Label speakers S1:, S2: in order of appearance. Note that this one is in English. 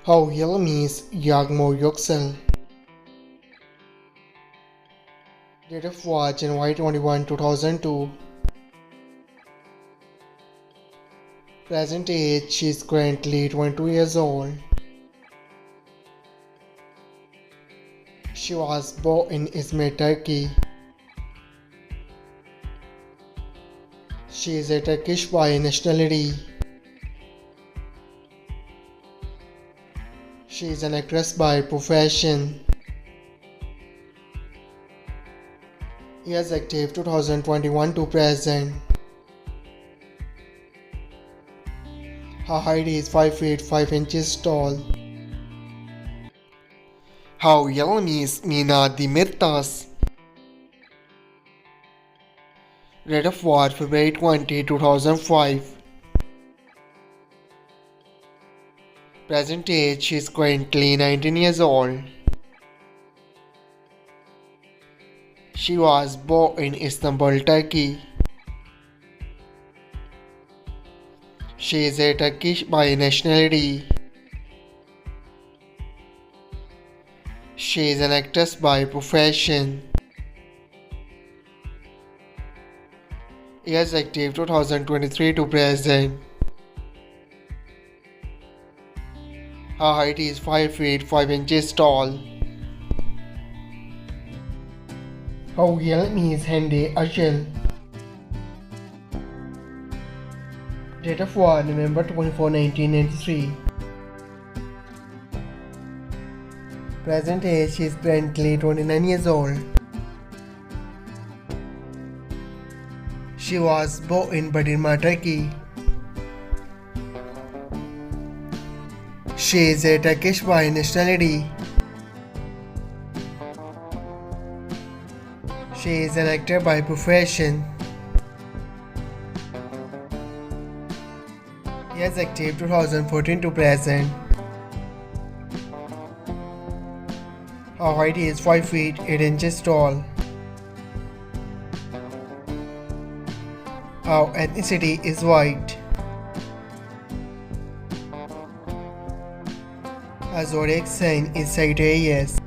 S1: How young is Yagmur Yuksel? Date of birth January 21, 2002. Present age she is currently 22 years old. She was born in Izmir, Turkey. She is a Turkish by nationality. She is an actress by profession. Years active 2021 to present. Her height is 5 feet 5 inches tall. How young is Mina Demirtas? Date of birth February 20, 2005. Present age she is currently 19 years old. She was born in Istanbul, Turkey. She is a Turkish by nationality. She is an actress by profession. Years active 2023 to present. Her height is 5 feet 5 inches tall. How young is Hande Ercel? Date of birth November 24, 1993. Present age she is currently 29 years old. She was born in Demirtas, Turkey. She is a Turkish by nationality. She is an actor by profession. Years active 2014 to present. Her height is 5 feet 8 inches tall. Her ethnicity is white. Her zodiac sign is Sagittarius.